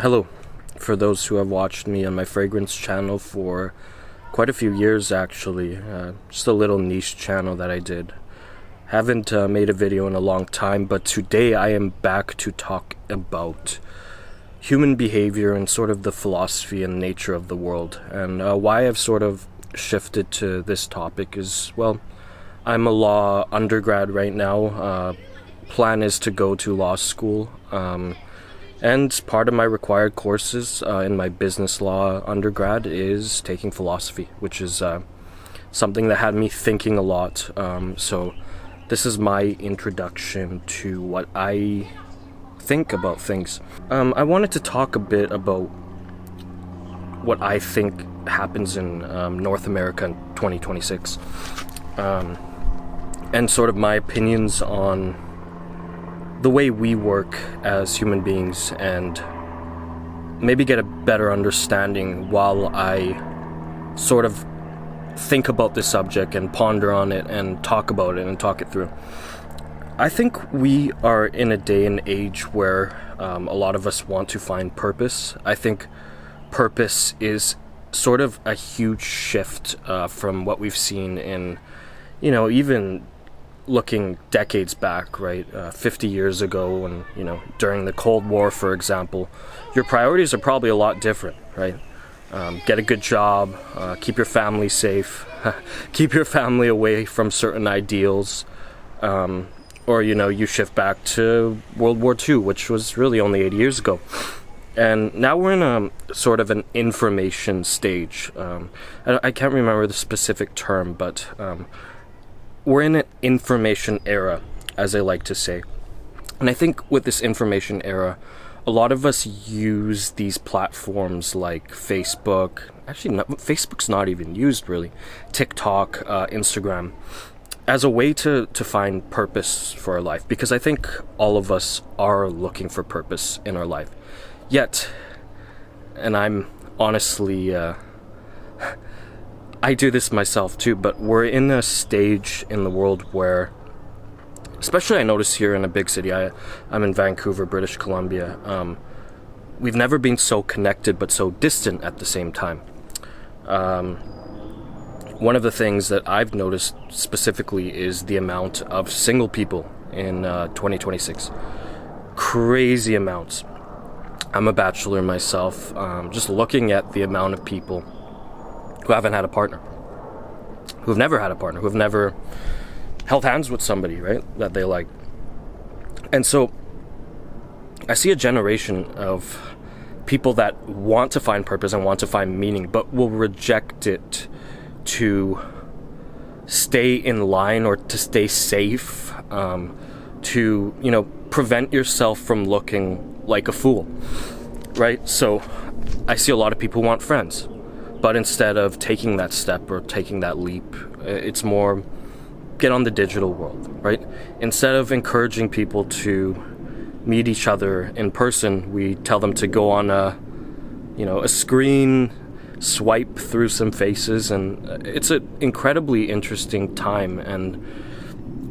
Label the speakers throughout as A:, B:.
A: Hello, for those who have watched me on my fragrance channel for quite a few years actually, just a little niche channel that I did. Haven't made a video in a long time, but today I am back to talk about human behavior and sort of the philosophy and nature of the world. And why I've sort of shifted to this topic is, well, I'm a law undergrad right now. Plan is to go to law school. And part of my required courses in my business law undergrad is taking philosophy, which is something that had me thinking a lot. So this is my introduction to what I think about things. I wanted to talk a bit about what I think happens in North America in 2026, and sort of my opinions on the way we work as human beings, and maybe get a better understanding while I sort of think about this subject and ponder on it and talk about it and talk it through. I think we are in a day and age where a lot of us want to find purpose. I think purpose is sort of a huge shift from what we've seen in, even looking decades back, right? 50 years ago, and during the Cold War, for example, your priorities are probably a lot different, right? Get a good job, keep your family safe, keep your family away from certain ideals, or you shift back to World War II, which was really only 80 years ago. And now we're in a sort of an information stage. I can't remember the specific term, but we're in an information era, as I like to say. And I think with this information era, a lot of us use these platforms like Facebook. Actually, Facebook's not even used really. TikTok, Instagram, as a way to find purpose for our life. Because I think all of us are looking for purpose in our life. Yet, and I'm honestly I do this myself too, but we're in a stage in the world where, especially I notice here in a big city, I'm in Vancouver, British Columbia, we've never been so connected but so distant at the same time. One of the things that I've noticed specifically is the amount of single people in 2026. Crazy amounts. I'm a bachelor myself. Just looking at the amount of people who haven't had a partner, who've never had a partner, who've never held hands with somebody, right, that they like. And so I see a generation of people that want to find purpose and want to find meaning, but will reject it to stay in line or to stay safe, to, prevent yourself from looking like a fool, right? So I see a lot of people who want friends, but instead of taking that step or taking that leap, it's more get on the digital world, right? Instead of encouraging people to meet each other in person, we tell them to go on a screen, swipe through some faces, and it's an incredibly interesting time. And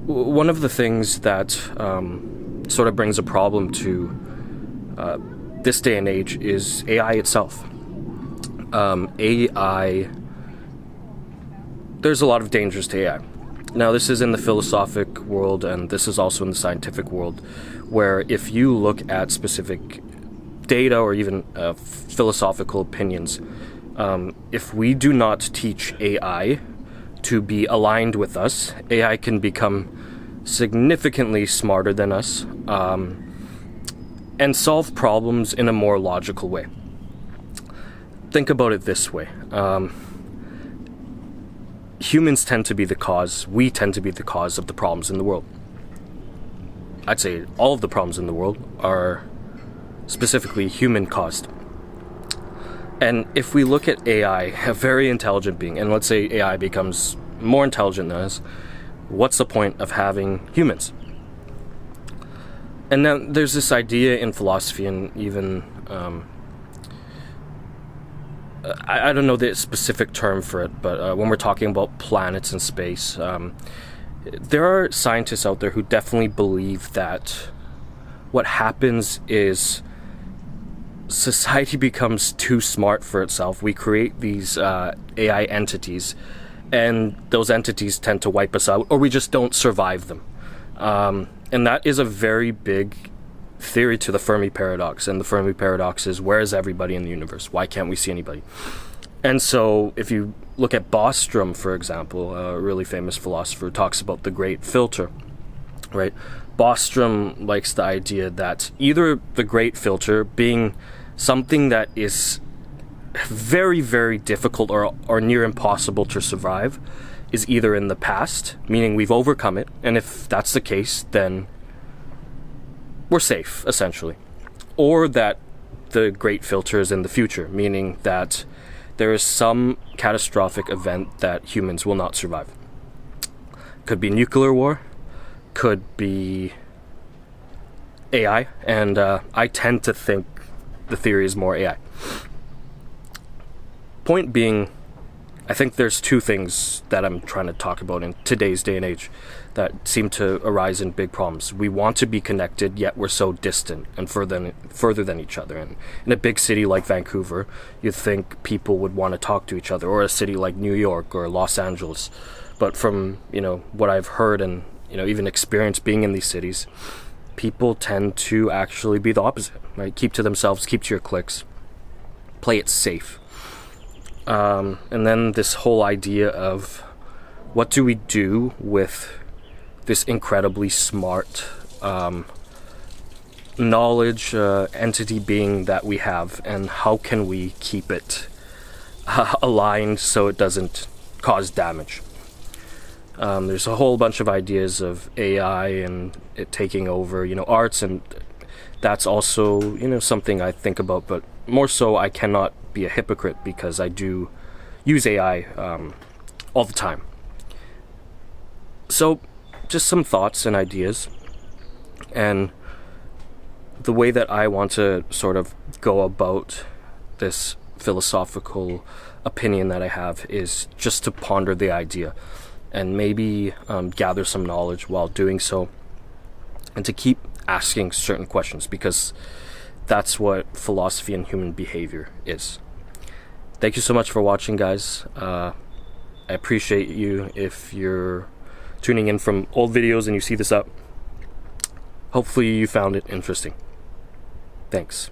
A: one of the things that sort of brings a problem to this day and age is AI itself. AI, there's a lot of dangers to AI. Now, this is in the philosophic world, and this is also in the scientific world, where if you look at specific data or even philosophical opinions, if we do not teach AI to be aligned with us, AI can become significantly smarter than us, and solve problems in a more logical way. Think about it this way. Humans tend to be the cause, we tend to be the cause of the problems in the world. I'd say all of the problems in the world are specifically human caused. And if we look at AI, a very intelligent being, and let's say AI becomes more intelligent than us, what's the point of having humans? And then there's this idea in philosophy and even I don't know the specific term for it, but when we're talking about planets and space, there are scientists out there who definitely believe that what happens is society becomes too smart for itself, we create these AI entities, and those entities tend to wipe us out, or we just don't survive them. And that is a very big theory to the Fermi paradox. And the Fermi paradox is, where is everybody in the universe? Why can't we see anybody? And so if you look at Bostrom, for example, a really famous philosopher, talks about the great filter, right? Bostrom likes the idea that either the great filter being something that is very, very difficult or near impossible to survive is either in the past, meaning we've overcome it, and if that's the case, then we're safe, essentially. Or that the great filter is in the future, meaning that there is some catastrophic event that humans will not survive. Could be nuclear war, could be AI, and I tend to think the theory is more AI. Point being, I think there's two things that I'm trying to talk about in today's day and age that seem to arise in big problems. We want to be connected, yet we're so distant and further than each other. And in a big city like Vancouver, you'd think people would want to talk to each other, or a city like New York or Los Angeles. But from, what I've heard and, even experienced being in these cities, people tend to actually be the opposite, right? Keep to themselves, keep to your cliques, play it safe. And then this whole idea of what do we do with this incredibly smart knowledge entity being that we have, and how can we keep it aligned so it doesn't cause damage? There's a whole bunch of ideas of AI and it taking over, arts, and that's also, something I think about, but more so I cannot be a hypocrite because I do use AI all the time. So just some thoughts and ideas, and the way that I want to sort of go about this philosophical opinion that I have is just to ponder the idea and maybe gather some knowledge while doing so, and to keep asking certain questions, because that's what philosophy and human behavior is. Thank you so much for watching, guys. I appreciate you if you're tuning in from old videos and you see this up. Hopefully you found it interesting. Thanks.